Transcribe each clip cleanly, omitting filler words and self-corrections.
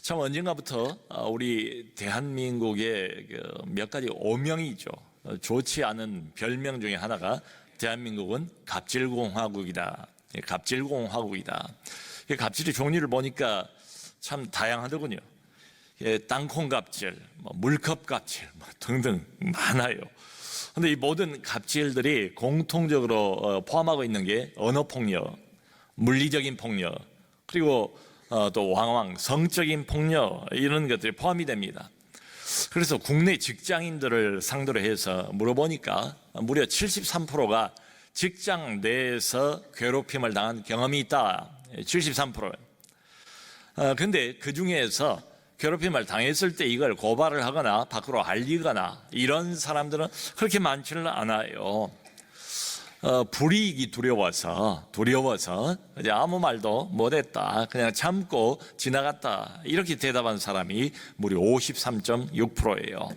참 언젠가부터 우리 대한민국의 몇 가지 오명이죠. 좋지 않은 별명 중에 하나가 대한민국은 갑질공화국이다. 갑질공화국이다. 갑질의 종류를 보니까 참 다양하더군요. 땅콩 갑질, 물컵 갑질 등등 많아요. 그런데 이 모든 갑질들이 공통적으로 포함하고 있는 게 언어폭력, 물리적인 폭력, 그리고 또 왕왕 성적인 폭력, 이런 것들이 포함이 됩니다. 그래서 국내 직장인들을 상대로 해서 물어보니까 무려 73%가 직장 내에서 괴롭힘을 당한 경험이 있다. 73%. 그런데 그 중에서 괴롭힘을 당했을 때 이걸 고발을 하거나 밖으로 알리거나 이런 사람들은 그렇게 많지는 않아요. 불이익이 두려워서 이제 아무 말도 못했다, 그냥 참고 지나갔다, 이렇게 대답한 사람이 무려 53.6%예요.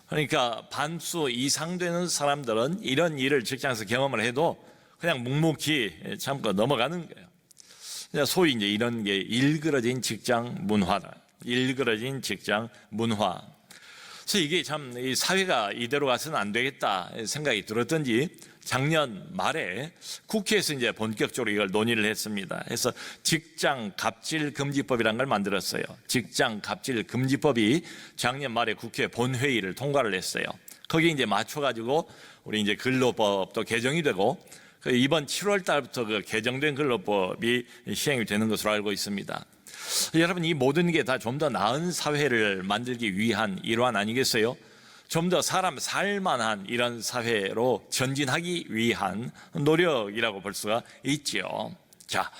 그러니까 반수 이상 되는 사람들은 이런 일을 직장에서 경험을 해도 그냥 묵묵히 참고 넘어가는 거예요. 소위 이제 이런 게 일그러진 직장 문화다. 일그러진 직장 문화. 그래서 이게 참 이 사회가 이대로 가서는 안 되겠다 생각이 들었던지 작년 말에 국회에서 이제 본격적으로 이걸 논의를 했습니다. 그래서 직장 갑질 금지법이라는 걸 만들었어요. 직장 갑질 금지법이 작년 말에 국회 본회의를 통과를 했어요. 거기에 이제 맞춰가지고 우리 이제 근로법도 개정이 되고 이번 7월 달부터 그 개정된 근로법이 시행이 되는 것으로 알고 있습니다. 여러분, 이 모든 게 다 좀 더 나은 사회를 만들기 위한 일환 아니겠어요? 좀 더 사람 살만한 이런 사회로 전진하기 위한 노력이라고 볼 수가 있죠. 자,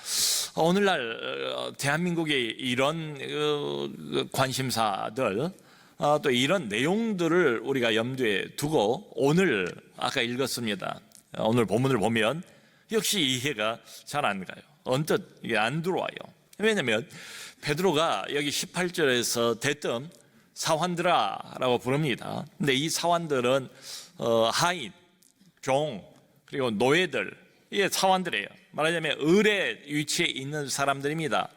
오늘날 대한민국의 이런 관심사들, 또 이런 내용들을 우리가 염두에 두고 오늘 아까 읽었습니다. 오늘 본문을 보면 역시 이해가 잘 안 가요. 언뜻 이게 안 들어와요. 왜냐하면 베드로가 여기 18절에서 대뜸 사환들아라고 부릅니다. 근데 이 사환들은 하인, 종, 그리고 노예들, 이게 사환들이에요. 말하자면 을의 위치에 있는 사람들입니다.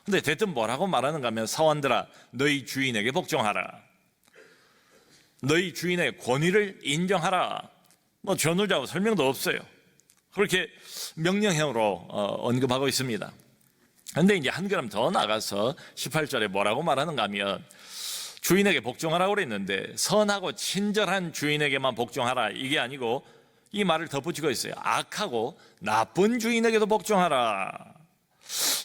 근데 대뜸 뭐라고 말하는가 하면 사환들아, 너희 주인에게 복종하라. 너희 주인의 권위를 인정하라. 전후좌우 설명도 없어요. 그렇게 명령형으로 언급하고 있습니다. 그런데 이제 한 걸음 더 나가서 18절에 뭐라고 말하는가 하면 주인에게 복종하라고 그랬는데 선하고 친절한 주인에게만 복종하라, 이게 아니고 이 말을 덧붙이고 있어요. 악하고 나쁜 주인에게도 복종하라.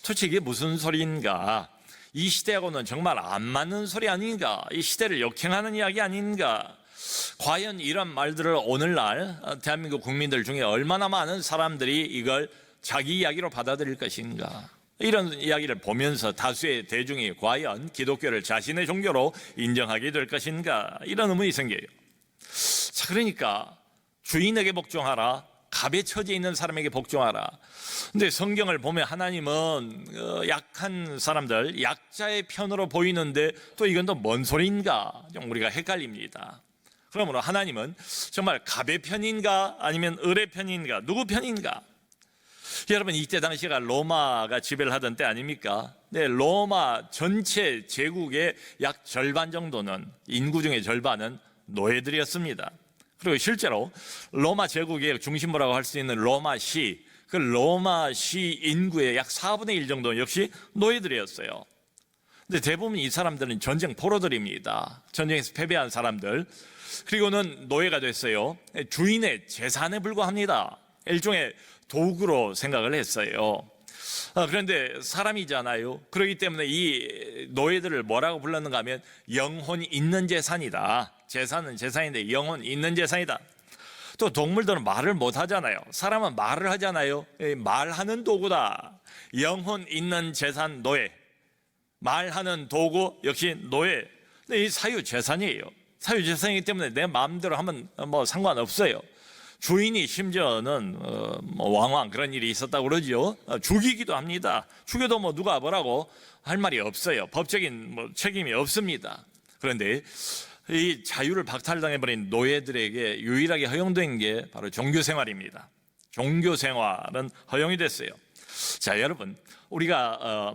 도대체 이게 무슨 소리인가? 이 시대하고는 정말 안 맞는 소리 아닌가? 이 시대를 역행하는 이야기 아닌가? 과연 이런 말들을 오늘날 대한민국 국민들 중에 얼마나 많은 사람들이 이걸 자기 이야기로 받아들일 것인가? 이런 이야기를 보면서 다수의 대중이 과연 기독교를 자신의 종교로 인정하게 될 것인가? 이런 의문이 생겨요. 자, 그러니까 주인에게 복종하라, 갑에 처지에 있는 사람에게 복종하라. 근데 성경을 보면 하나님은 약한 사람들, 약자의 편으로 보이는데 또 이건 또 뭔 소리인가? 좀 우리가 헷갈립니다. 그러므로 하나님은 정말 갑의 편인가 아니면 을의 편인가, 누구 편인가? 여러분, 이때 당시가 로마가 지배를 하던 때 아닙니까? 네, 로마 전체 제국의 약 절반 정도는, 인구 중의 절반은 노예들이었습니다. 그리고 실제로 로마 제국의 중심부라고 할 수 있는 로마시, 그 로마시 인구의 약 4분의 1 정도 역시 노예들이었어요. 근데 대부분 이 사람들은 전쟁 포로들입니다. 전쟁에서 패배한 사람들. 그리고는 노예가 됐어요. 주인의 재산에 불과합니다. 일종의 도구로 생각을 했어요. 그런데 사람이잖아요. 그렇기 때문에 이 노예들을 뭐라고 불렀는가 하면 영혼이 있는 재산이다. 재산은 재산인데 영혼 있는 재산이다. 또 동물들은 말을 못 하잖아요. 사람은 말을 하잖아요. 말하는 도구다. 영혼 있는 재산 노예. 말하는 도구 역시 노예. 근데 이 사유재산이에요. 사유재산이기 때문에 내 마음대로 하면 상관없어요. 주인이 심지어는 왕왕 그런 일이 있었다고 그러죠. 죽이기도 합니다. 죽여도 누가 뭐라고 할 말이 없어요. 법적인 책임이 없습니다. 그런데 이 자유를 박탈당해버린 노예들에게 유일하게 허용된 게 바로 종교생활입니다. 종교생활은 허용이 됐어요. 자, 여러분, 우리가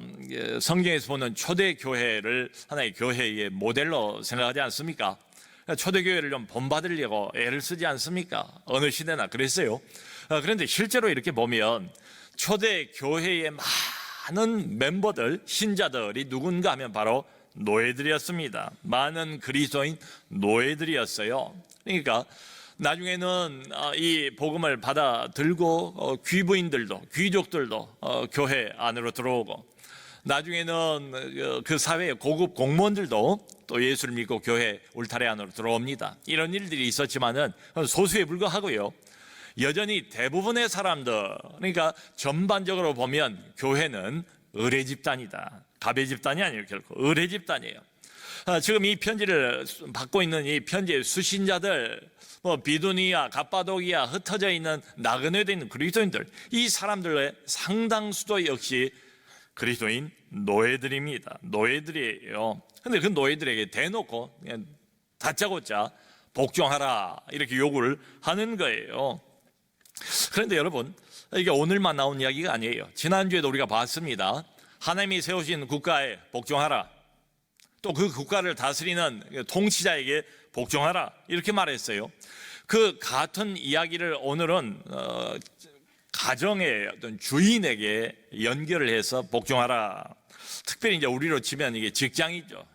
성경에서 보는 초대교회를 하나의 교회의 모델로 생각하지 않습니까? 초대교회를 좀 본받으려고 애를 쓰지 않습니까? 어느 시대나 그랬어요. 그런데 실제로 이렇게 보면 초대교회의 많은 멤버들, 신자들이 누군가 하면 바로 노예들이었습니다. 많은 그리스도인 노예들이었어요. 그러니까 나중에는 이 복음을 받아들고 귀부인들도, 귀족들도 교회 안으로 들어오고, 나중에는 그 사회의 고급 공무원들도 또 예수를 믿고 교회 울타리 안으로 들어옵니다. 이런 일들이 있었지만은 소수에 불과하고요. 여전히 대부분의 사람들, 그러니까 전반적으로 보면 교회는 의뢰 집단이다. 갑의 집단이 아니에요. 결코 의뢰 집단이에요. 지금 이 편지를 받고 있는 이 편지의 수신자들, 비두니아, 갑바도기아, 흩어져 있는 나그네되어 있는 그리스도인들, 이 사람들의 상당수도 역시 그리스도인 노예들입니다. 노예들이에요. 근데 그 노예들에게 대놓고 그냥 다짜고짜 복종하라 이렇게 요구를 하는 거예요. 그런데 여러분, 이게 오늘만 나온 이야기가 아니에요. 지난주에도 우리가 봤습니다. 하나님이 세우신 국가에 복종하라, 또 그 국가를 다스리는 통치자에게 복종하라 이렇게 말했어요. 그 같은 이야기를 오늘은 가정의 어떤 주인에게 연결을 해서 복종하라. 특별히 이제 우리로 치면 이게 직장이죠.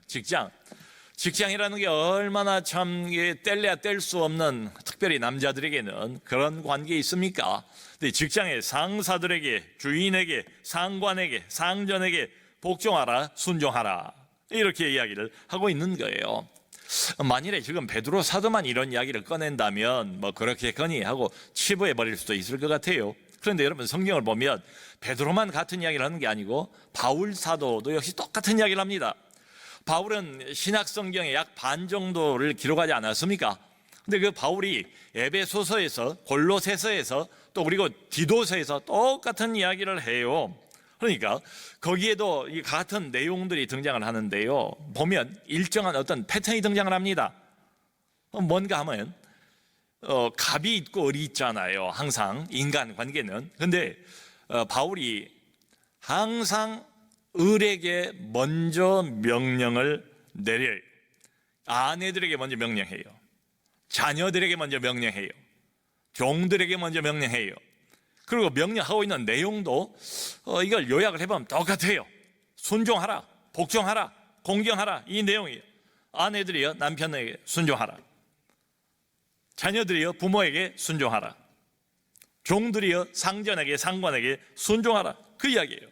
직장이라는 게 얼마나 참 뗄래야 뗄 수 없는, 특별히 남자들에게는 그런 관계 있습니까? 근데 직장의 상사들에게, 주인에게, 상관에게, 상전에게 복종하라, 순종하라 이렇게 이야기를 하고 있는 거예요. 만일에 지금 베드로 사도만 이런 이야기를 꺼낸다면 뭐 그렇게거니 하고 치부해 버릴 수도 있을 것 같아요. 그런데 여러분, 성경을 보면 베드로만 같은 이야기를 하는 게 아니고 바울 사도도 역시 똑같은 이야기를 합니다. 바울은 신약 성경의 약 반 정도를 기록하지 않았습니까? 근데 그 바울이 에베소서에서, 골로새서에서, 또 그리고 디도서에서 똑같은 이야기를 해요. 그러니까 거기에도 이 같은 내용들이 등장을 하는데요, 보면 일정한 어떤 패턴이 등장을 합니다. 뭔가 하면 갑이 있고 을이 있잖아요. 항상 인간 관계는. 근데 바울이 항상 을에게 먼저 명령을 내려요. 아내들에게 먼저 명령해요. 자녀들에게 먼저 명령해요. 종들에게 먼저 명령해요. 그리고 명령하고 있는 내용도 이걸 요약을 해보면 똑같아요. 순종하라, 복종하라, 공경하라, 이 내용이에요. 아내들이요 남편에게 순종하라, 자녀들이요 부모에게 순종하라, 종들이요 상전에게, 상관에게 순종하라, 그 이야기예요.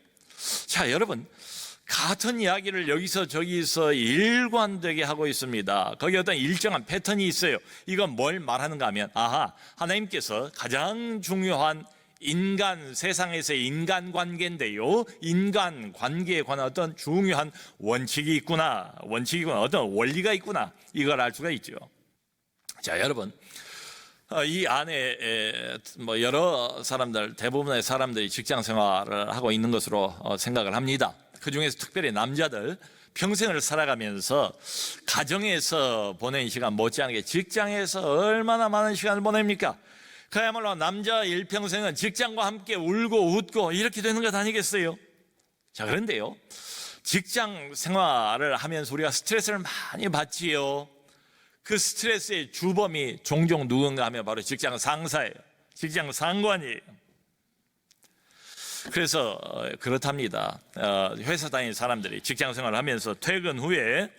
자, 여러분, 같은 이야기를 여기서 저기서 일관되게 하고 있습니다. 거기 어떤 일정한 패턴이 있어요. 이건 뭘 말하는가 하면, 하나님께서 가장 중요한 세상에서의 인간관계인데요, 인간관계에 관한 어떤 중요한 원칙이 있구나, 어떤 원리가 있구나, 이걸 알 수가 있죠. 자, 여러분, 이 안에 여러 사람들, 대부분의 사람들이 직장 생활을 하고 있는 것으로 생각을 합니다. 그 중에서 특별히 남자들, 평생을 살아가면서 가정에서 보낸 시간 못지않게 직장에서 얼마나 많은 시간을 보냅니까? 그야말로 남자 일평생은 직장과 함께 울고 웃고 이렇게 되는 것 아니겠어요? 자, 그런데요, 직장 생활을 하면서 우리가 스트레스를 많이 받지요. 그 스트레스의 주범이 종종 누군가 하면 바로 직장 상사예요. 직장 상관이에요. 그래서 그렇답니다. 회사 다니는 사람들이 직장 생활을 하면서 퇴근 후에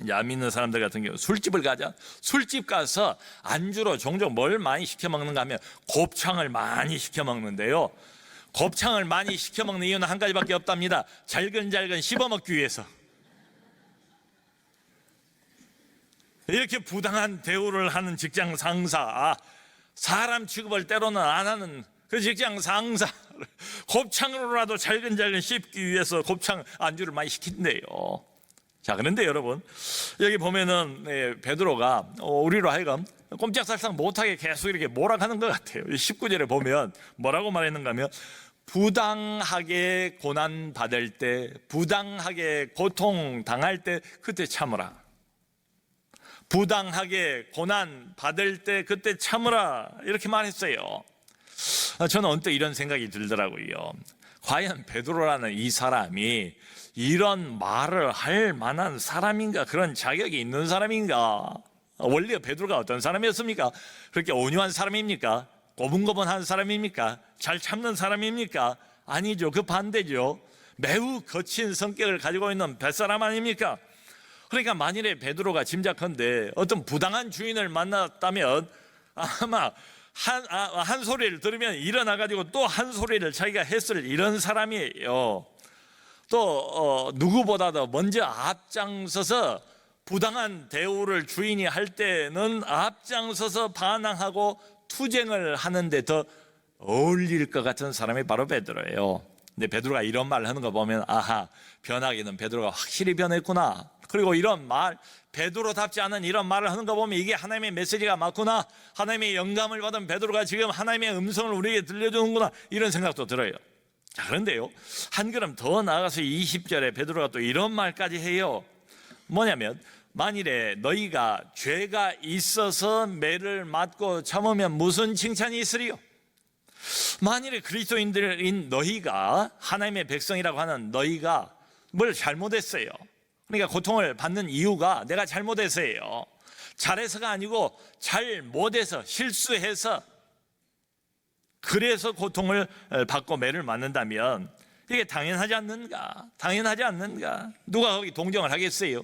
이제 안 믿는 사람들 같은 경우 술집을 가자. 술집 가서 안주로 종종 뭘 많이 시켜 먹는가 하면 곱창을 많이 시켜 먹는데요, 곱창을 많이 시켜 먹는 이유는 한 가지밖에 없답니다. 잘근잘근 씹어 먹기 위해서. 이렇게 부당한 대우를 하는 직장 상사, 사람 취급을 때로는 안 하는 그 직장 상사, 곱창으로라도 잘근잘근 씹기 위해서 곱창 안주를 많이 시킨대요. 자, 그런데 여러분, 여기 보면은 베드로가 우리로 하여금 꼼짝살짝 못하게 계속 이렇게 몰아가는 것 같아요. 19절에 보면 뭐라고 말했는가 하면, 부당하게 고난받을 때, 부당하게 고통당할 때 그때 참으라. 부당하게 고난 받을 때 그때 참으라, 이렇게 말했어요. 저는 언뜻 이런 생각이 들더라고요. 과연 베드로라는 이 사람이 이런 말을 할 만한 사람인가, 그런 자격이 있는 사람인가? 원래 베드로가 어떤 사람이었습니까? 그렇게 온유한 사람입니까? 고분고분한 사람입니까? 잘 참는 사람입니까? 아니죠. 그 반대죠. 매우 거친 성격을 가지고 있는 뱃사람 아닙니까? 그러니까 만일에 베드로가 짐작컨대 어떤 부당한 주인을 만났다면 아마 한 소리를 들으면 일어나가지고 또 한 소리를 자기가 했을 이런 사람이에요. 또 누구보다도 먼저 앞장서서 부당한 대우를 주인이 할 때는 앞장서서 반항하고 투쟁을 하는데 더 어울릴 것 같은 사람이 바로 베드로예요. 근데 베드로가 이런 말을 하는 거 보면 아하, 변하기는 베드로가 확실히 변했구나. 그리고 이런 말, 베드로답지 않은 이런 말을 하는 거 보면 이게 하나님의 메시지가 맞구나. 하나님의 영감을 받은 베드로가 지금 하나님의 음성을 우리에게 들려주는구나. 이런 생각도 들어요. 자, 그런데요, 한 걸음 더 나아가서 20절에 베드로가 또 이런 말까지 해요. 뭐냐면 만일에 너희가 죄가 있어서 매를 맞고 참으면 무슨 칭찬이 있으리요? 만일에 그리스도인들인 너희가, 하나님의 백성이라고 하는 너희가 뭘 잘못했어요. 그러니까 고통을 받는 이유가 내가 잘못해서예요. 잘해서가 아니고 잘못해서, 실수해서, 그래서 고통을 받고 매를 맞는다면 이게 당연하지 않는가? 당연하지 않는가? 누가 거기 동정을 하겠어요?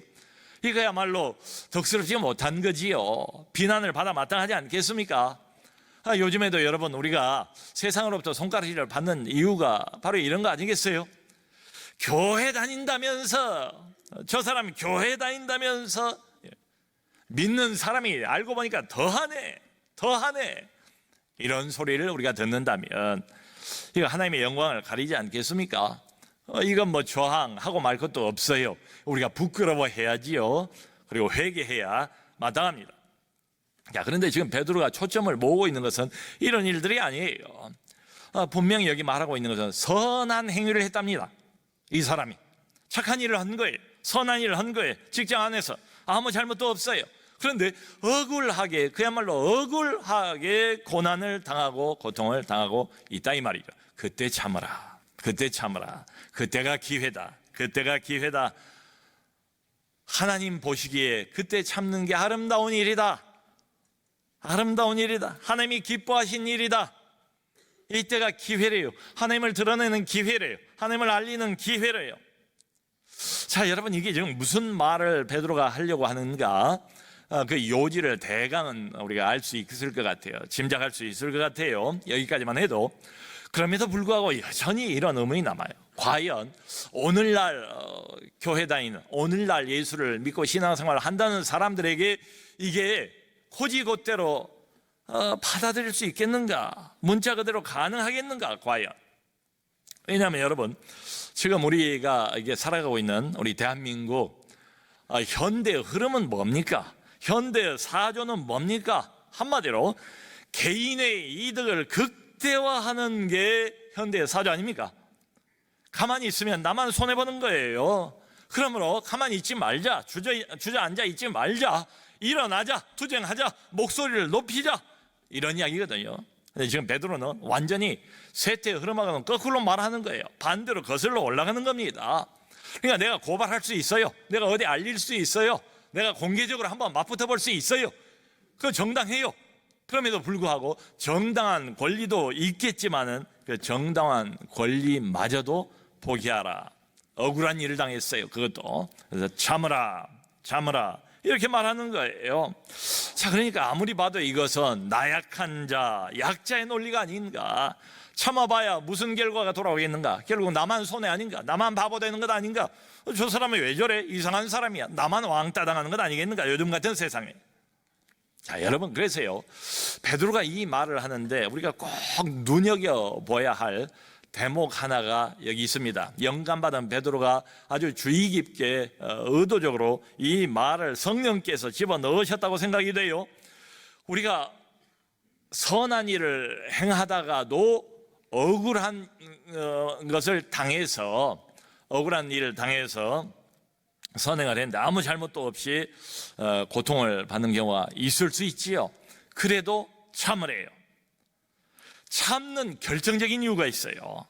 이거야말로 덕스럽지 못한 거지요. 비난을 받아 마땅하지 않겠습니까? 요즘에도 여러분, 우리가 세상으로부터 손가락질을 받는 이유가 바로 이런 거 아니겠어요? 교회 다닌다면서, 저 사람이 교회 다닌다면서, 믿는 사람이 알고 보니까 더하네, 이런 소리를 우리가 듣는다면 이거 하나님의 영광을 가리지 않겠습니까? 이건 뭐 저항하고 말 것도 없어요. 우리가 부끄러워해야지요. 그리고 회개해야 마땅합니다. 자, 그런데 지금 베드로가 초점을 모으고 있는 것은 이런 일들이 아니에요. 분명히 여기 말하고 있는 것은 선한 행위를 했답니다. 이 사람이 착한 일을 한 거예요. 선한 일을 한 거예요. 직장 안에서 아무 잘못도 없어요. 그런데 억울하게, 그야말로 억울하게 고난을 당하고 고통을 당하고 있다, 이 말이죠. 그때 참으라, 그때가 기회다. 하나님 보시기에 그때 참는 게 아름다운 일이다. 하나님이 기뻐하신 일이다. 이때가 기회래요. 하나님을 드러내는 기회래요. 하나님을 알리는 기회래요. 자, 여러분, 이게 지금 무슨 말을 베드로가 하려고 하는가? 그 요지를 대강은 우리가 알 수 있을 것 같아요. 짐작할 수 있을 것 같아요. 여기까지만 해도. 그럼에도 불구하고 여전히 이런 의문이 남아요. 과연 오늘날 교회 다니는, 오늘날 예수를 믿고 신앙생활을 한다는 사람들에게 이게 고지곳대로 받아들일 수 있겠는가? 문자 그대로 가능하겠는가? 과연. 왜냐하면 여러분, 지금 우리가 이게 살아가고 있는 우리 대한민국 현대의 흐름은 뭡니까? 현대의 사조는 뭡니까? 한마디로 개인의 이득을 극대화하는 게 현대의 사조 아닙니까? 가만히 있으면 나만 손해보는 거예요. 그러므로 가만히 있지 말자, 주저앉아 있지 말자, 일어나자, 투쟁하자, 목소리를 높이자, 이런 이야기거든요. 근데 지금 베드로는 완전히 세태의 흐름하고는 거꾸로 말하는 거예요. 반대로 거슬러 올라가는 겁니다. 그러니까 내가 고발할 수 있어요. 내가 어디 알릴 수 있어요. 내가 공개적으로 한번 맞붙어 볼 수 있어요. 그거 정당해요. 그럼에도 불구하고 정당한 권리도 있겠지만은 그 정당한 권리마저도 포기하라. 억울한 일을 당했어요. 그것도. 그래서 참으라 이렇게 말하는 거예요. 자, 그러니까 아무리 봐도 이것은 나약한 자, 약자의 논리가 아닌가. 참아봐야 무슨 결과가 돌아오겠는가? 결국 나만 손해 아닌가? 나만 바보 되는 것 아닌가? 저 사람은 왜 저래? 이상한 사람이야. 나만 왕따 당하는 것 아니겠는가? 요즘 같은 세상에. 자, 여러분, 그래서요, 베드로가 이 말을 하는데 우리가 꼭 눈여겨봐야 할 대목 하나가 여기 있습니다. 영감받은 베드로가 아주 주의 깊게 의도적으로 이 말을 성령께서 집어넣으셨다고 생각이 돼요. 우리가 선한 일을 행하다가도 억울한 일을 당해서 선행을 했는데 아무 잘못도 없이 고통을 받는 경우가 있을 수 있지요. 그래도 참으래요. 참는 결정적인 이유가 있어요.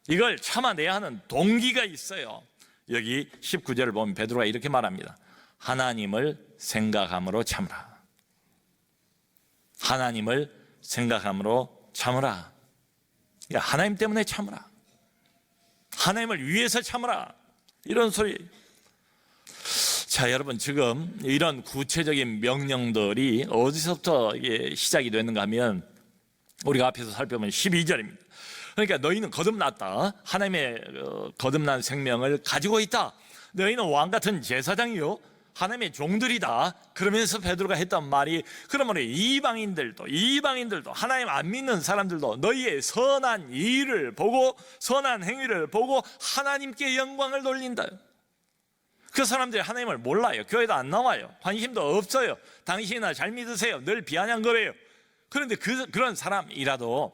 이걸 참아내야 하는 동기가 있어요. 여기 19절을 보면 베드로가 이렇게 말합니다. 하나님을 생각함으로 참으라. 하나님을 생각함으로 참으라. 그러니까 하나님 때문에 참으라. 하나님을 위해서 참으라. 이런 소리. 자, 여러분, 지금 이런 구체적인 명령들이 어디서부터 시작이 되는가 하면 우리가 앞에서 살펴보면 12절입니다. 그러니까 너희는 거듭났다. 하나님의 거듭난 생명을 가지고 있다. 너희는 왕같은 제사장이요 하나님의 종들이다. 그러면서 베드로가 했던 말이, 그러므로 이방인들도 하나님 안 믿는 사람들도 너희의 선한 일을 보고, 선한 행위를 보고 하나님께 영광을 돌린다. 그 사람들이 하나님을 몰라요. 교회도 안 나와요. 관심도 없어요. 당신이나 잘 믿으세요. 늘 비아냥거려요. 그런데 그런 사람이라도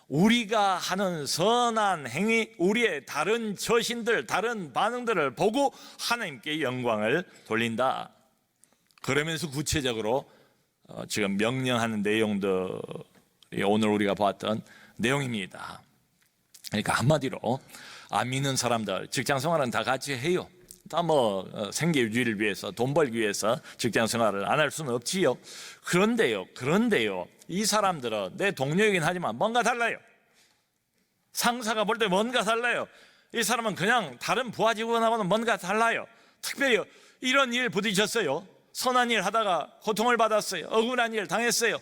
우리가 하는 선한 행위, 우리의 다른 처신들, 다른 반응들을 보고 하나님께 영광을 돌린다. 그러면서 구체적으로 지금 명령하는 내용들이 오늘 우리가 봤던 내용입니다. 그러니까 한마디로 안 믿는 사람들, 직장 생활은 다 같이 해요. 다 생계 유지를 위해서, 돈 벌기 위해서 직장 생활을 안 할 수는 없지요. 그런데요, 이 사람들은 내 동료이긴 하지만 뭔가 달라요. 상사가 볼 때 뭔가 달라요. 이 사람은 그냥 다른 부하 직원하고는 뭔가 달라요. 특별히 이런 일 부딪혔어요. 선한 일 하다가 고통을 받았어요. 억울한 일 당했어요.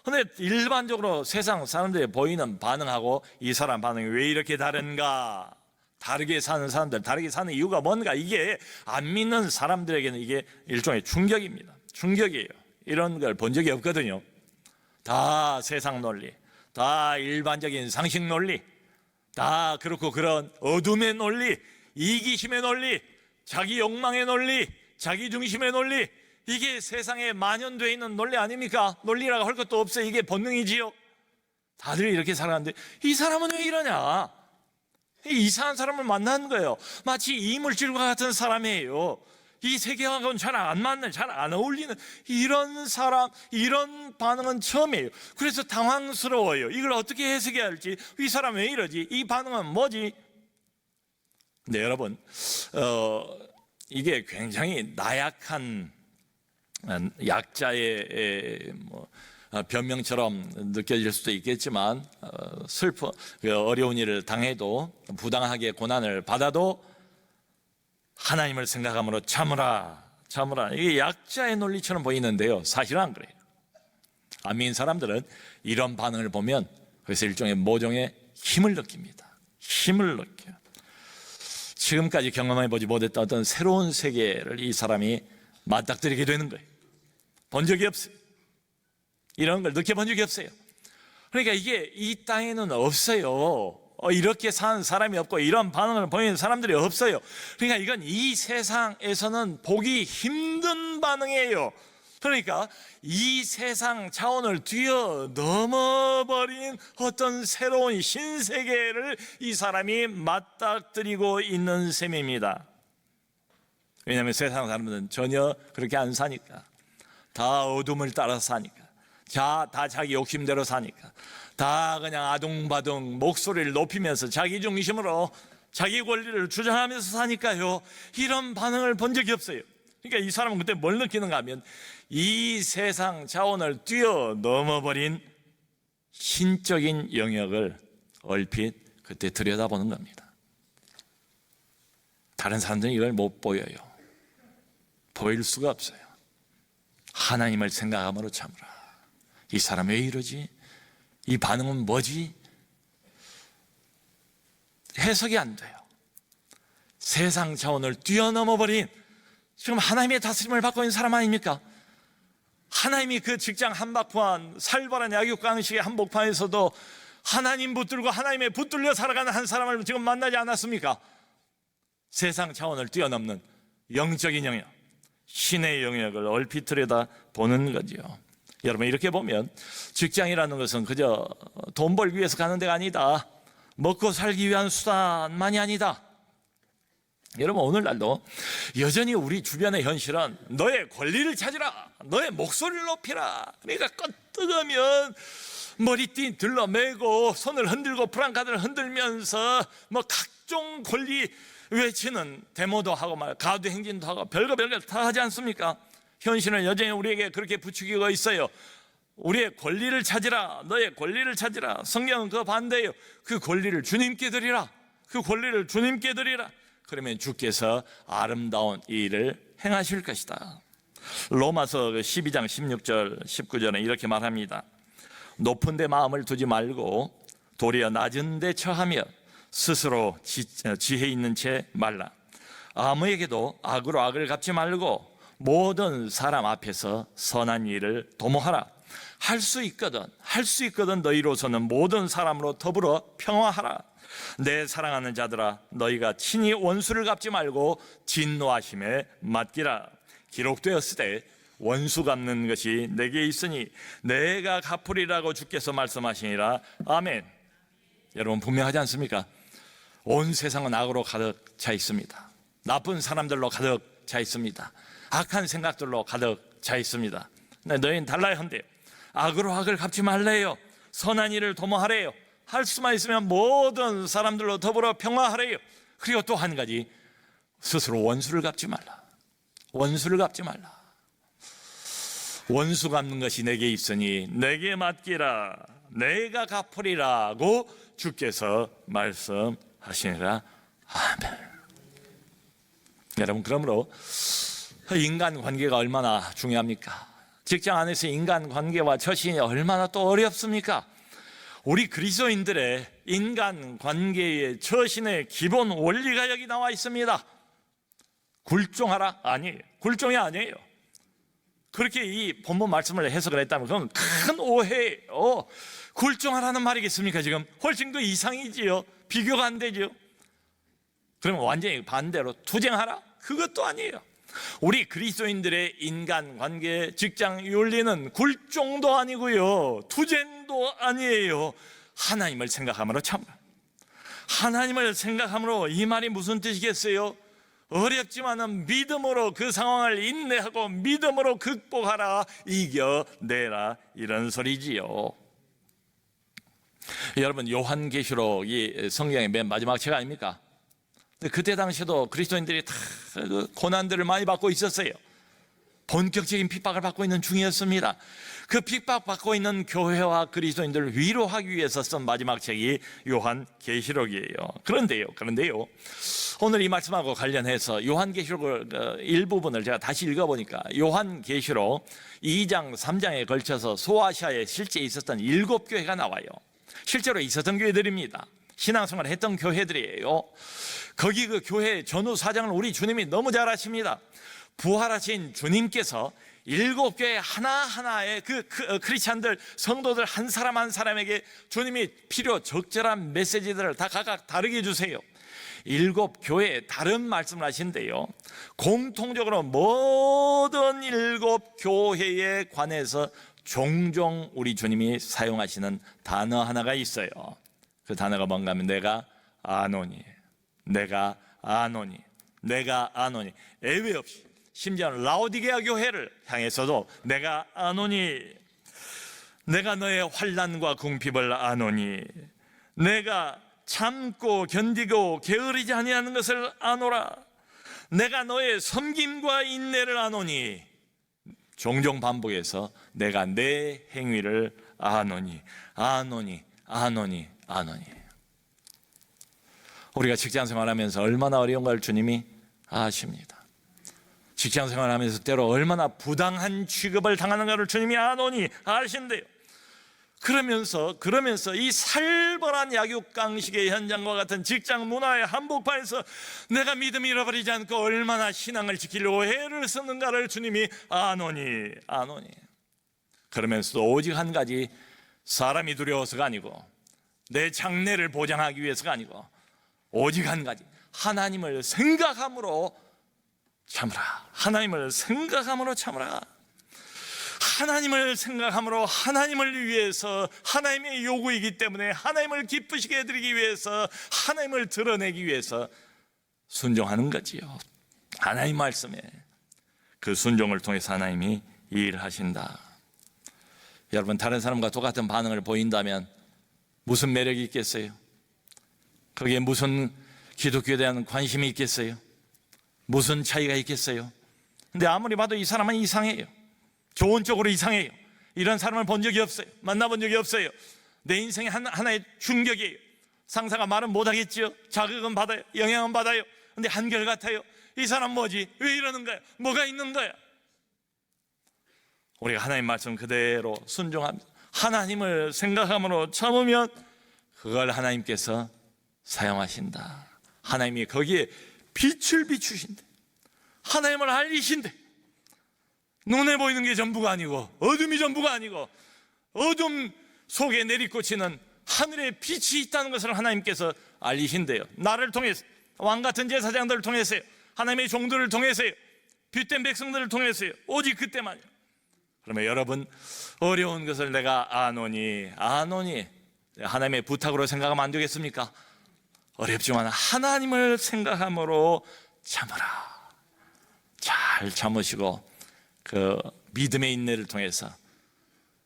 그런데 일반적으로 세상 사람들이 보이는 반응하고 이 사람 반응이 왜 이렇게 다른가? 다르게 사는 사람들, 다르게 사는 이유가 뭔가, 이게 안 믿는 사람들에게는 이게 일종의 충격입니다. 충격이에요. 이런 걸 본 적이 없거든요. 다 세상 논리, 다 일반적인 상식 논리, 다 그렇고 그런 어둠의 논리, 이기심의 논리, 자기 욕망의 논리, 자기 중심의 논리, 이게 세상에 만연되어 있는 논리 아닙니까? 논리라고 할 것도 없어요. 이게 본능이지요. 다들 이렇게 살아가는데 이 사람은 왜 이러냐? 이상한 사람을 만나는 거예요. 마치 이물질과 같은 사람이에요. 이 세계하고는 잘 안 맞는, 잘 안 어울리는 이런 사람, 이런 반응은 처음이에요. 그래서 당황스러워요. 이걸 어떻게 해석해야 할지, 이 사람 왜 이러지? 이 반응은 뭐지? 네, 여러분, 이게 굉장히 나약한 약자의 변명처럼 느껴질 수도 있겠지만, 어려운 일을 당해도, 부당하게 고난을 받아도 하나님을 생각함으로 참으라. 이게 약자의 논리처럼 보이는데요, 사실은 안 그래요. 안 믿는 사람들은 이런 반응을 보면 그래서 일종의 모종의 힘을 느낍니다. 힘을 느껴요. 지금까지 경험해보지 못했던 어떤 새로운 세계를 이 사람이 맞닥뜨리게 되는 거예요. 본 적이 없어요. 이런 걸 느껴본 적이 없어요. 그러니까 이게 이 땅에는 없어요. 이렇게 사는 사람이 없고 이런 반응을 보이는 사람들이 없어요. 그러니까 이건 이 세상에서는 보기 힘든 반응이에요. 그러니까 이 세상 차원을 뛰어넘어버린 어떤 새로운 신세계를 이 사람이 맞닥뜨리고 있는 셈입니다. 왜냐하면 세상 사람들은 전혀 그렇게 안 사니까. 다 어둠을 따라 사니까. 다 자기 욕심대로 사니까. 다 그냥 아둥바둥 목소리를 높이면서 자기 중심으로 자기 권리를 주장하면서 사니까요, 이런 반응을 본 적이 없어요. 그러니까 이 사람은 그때 뭘 느끼는가 하면 이 세상 차원을 뛰어넘어버린 신적인 영역을 얼핏 그때 들여다보는 겁니다. 다른 사람들은 이걸 못 보여요. 보일 수가 없어요. 하나님을 생각함으로 참으라. 이 사람 왜 이러지? 이 반응은 뭐지? 해석이 안 돼요. 세상 차원을 뛰어넘어버린, 지금 하나님의 다스림을 받고 있는 사람 아닙니까? 하나님이 그 직장 한복판, 살벌한 약육강식의 한복판에서도 하나님 붙들고 하나님의 붙들려 살아가는 한 사람을 지금 만나지 않았습니까? 세상 차원을 뛰어넘는 영적인 영역, 신의 영역을 얼핏 들여다 보는 거죠. 여러분, 이렇게 보면 직장이라는 것은 그저 돈 벌기 위해서 가는 데가 아니다. 먹고 살기 위한 수단만이 아니다. 여러분, 오늘날도 여전히 우리 주변의 현실은 너의 권리를 찾으라, 너의 목소리를 높이라. 그러니까 껐뜨거면 머리띠 들러매고 손을 흔들고 프랑카드를 흔들면서 뭐 각종 권리 외치는 데모도 하고 말 가두행진도 하고 별거 다 하지 않습니까? 현실은 여전히 우리에게 그렇게 부추기고 있어요. 우리의 권리를 찾으라, 너의 권리를 찾으라. 성경은 그 반대예요. 그 권리를 주님께 드리라. 그 권리를 주님께 드리라. 그러면 주께서 아름다운 이 일을 행하실 것이다. 로마서 12장 16절 19절에 이렇게 말합니다. 높은 데 마음을 두지 말고 도리어 낮은 데 처하며 스스로 지혜 있는 채 말라. 아무에게도 악으로 악을 갚지 말고 모든 사람 앞에서 선한 일을 도모하라. 할 수 있거든 너희로서는 모든 사람으로 더불어 평화하라. 내 사랑하는 자들아, 너희가 친히 원수를 갚지 말고 진노하심에 맡기라. 기록되었으되 원수 갚는 것이 내게 있으니 내가 갚으리라고 주께서 말씀하시니라. 아멘. 여러분, 분명하지 않습니까? 온 세상은 악으로 가득 차 있습니다. 나쁜 사람들로 가득 차 있습니다. 악한 생각들로 가득 차 있습니다. 너희는 달라야 한대요. 악으로 악을 갚지 말래요. 선한 일을 도모하래요. 할 수만 있으면 모든 사람들로 더불어 평화하래요. 그리고 또 한 가지, 스스로 원수를 갚지 말라. 원수를 갚지 말라. 원수 갚는 것이 내게 있으니 내게 맡기라. 내가 갚으리라고 주께서 말씀하시니라. 아멘. 여러분, 그러므로 인간관계가 얼마나 중요합니까? 직장 안에서 인간관계와 처신이 얼마나 또 어렵습니까? 우리 그리스도인들의 인간관계의 처신의 기본 원리가 여기 나와 있습니다. 굴종하라? 아니에요. 굴종이 아니에요. 그렇게 이 본문 말씀을 해석을 했다면 그건 큰 오해예요. 굴종하라는 말이겠습니까? 지금 훨씬 더 이상이지요. 비교가 안 되죠. 그러면 완전히 반대로 투쟁하라? 그것도 아니에요. 우리 그리스도인들의 인간관계, 직장 윤리는 굴종도 아니고요, 투쟁도 아니에요. 하나님을 생각함으로 참으라. 하나님을 생각함으로, 이 말이 무슨 뜻이겠어요? 어렵지만은 믿음으로 그 상황을 인내하고 믿음으로 극복하라, 이겨내라, 이런 소리지요. 여러분, 요한계시록이 성경의 맨 마지막 책 아닙니까? 그때 당시에도 그리스도인들이 다 고난들을 많이 받고 있었어요. 본격적인 핍박을 받고 있는 중이었습니다. 그 핍박받고 있는 교회와 그리스도인들을 위로하기 위해서 쓴 마지막 책이 요한계시록이에요. 그런데요, 오늘 이 말씀하고 관련해서 요한계시록 일부분을 제가 다시 읽어보니까 요한계시록 2장 3장에 걸쳐서 소아시아에 실제 있었던 7교회가 나와요. 실제로 있었던 교회들입니다. 신앙생활을 했던 교회들이에요. 거기 그 교회 전후 사장을 우리 주님이 너무 잘 아십니다. 부활하신 주님께서 7교회 하나하나의 그 크리스찬들, 성도들 한 사람 한 사람에게 주님이 필요 적절한 메시지들을 다 각각 다르게 주세요. 7교회에 다른 말씀을 하신대요. 공통적으로 모든 7교회에 관해서 종종 우리 주님이 사용하시는 단어 하나가 있어요. 그 단어가 뭔가 하면 내가 아노니, 내가 아노니, 내가 아노니. 예외 없이, 심지어는 라오디게아 교회를 향해서도 내가 아노니, 내가 너의 환난과 궁핍을 아노니, 내가 참고 견디고 게으르지 아니하는 것을 아노라, 내가 너의 섬김과 인내를 아노니. 종종 반복해서 내가 내 행위를 아노니, 아노니, 아노니, 아노니. 우리가 직장 생활하면서 얼마나 어려운 걸 주님이 아십니다. 직장 생활하면서 때로 얼마나 부당한 취급을 당하는 것을 주님이 아노니 아신대요. 그러면서 이 살벌한 약육강식의 현장과 같은 직장 문화의 한복판에서 내가 믿음 잃어버리지 않고 얼마나 신앙을 지키려고 애를 쓰는가를 주님이 아노니. 그러면서도 오직 한 가지, 사람이 두려워서가 아니고 내 장래를 보장하기 위해서가 아니고 오직 한 가지, 하나님을 생각함으로 참으라. 하나님을 생각함으로 참으라. 하나님을 생각함으로, 하나님을 위해서, 하나님의 요구이기 때문에 하나님을 기쁘시게 해드리기 위해서, 하나님을 드러내기 위해서 순종하는 거지요. 하나님 말씀에 그 순종을 통해서 하나님이 일하신다. 여러분, 다른 사람과 똑같은 반응을 보인다면 무슨 매력이 있겠어요? 거기에 무슨 기독교에 대한 관심이 있겠어요? 무슨 차이가 있겠어요? 근데 아무리 봐도 이 사람은 이상해요. 좋은 쪽으로 이상해요. 이런 사람을 본 적이 없어요. 만나본 적이 없어요. 내 인생의 하나의 충격이에요. 상사가 말은 못하겠죠. 자극은 받아요. 영향은 받아요. 근데 한결같아요. 이 사람 뭐지? 왜 이러는 거야? 뭐가 있는 거야? 우리가 하나님 말씀 그대로 순종합니다. 하나님을 생각함으로 참으면 그걸 하나님께서 사용하신다. 하나님이 거기에 빛을 비추신대. 하나님을 알리신대. 눈에 보이는 게 전부가 아니고, 어둠이 전부가 아니고, 어둠 속에 내리꽂히는 하늘의 빛이 있다는 것을 하나님께서 알리신대요. 나를 통해서, 왕같은 제사장들을 통해서요, 하나님의 종들을 통해서요, 빛된 백성들을 통해서요. 오직 그때만요. 그러면 여러분, 어려운 것을 내가 아노니 하나님의 부탁으로 생각하면 안 되겠습니까? 어렵지만 하나님을 생각함으로 참으라. 잘 참으시고 그 믿음의 인내를 통해서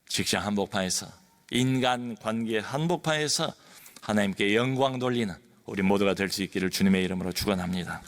직장 한복판에서, 인간 관계 한복판에서 하나님께 영광 돌리는 우리 모두가 될 수 있기를 주님의 이름으로 축원합니다.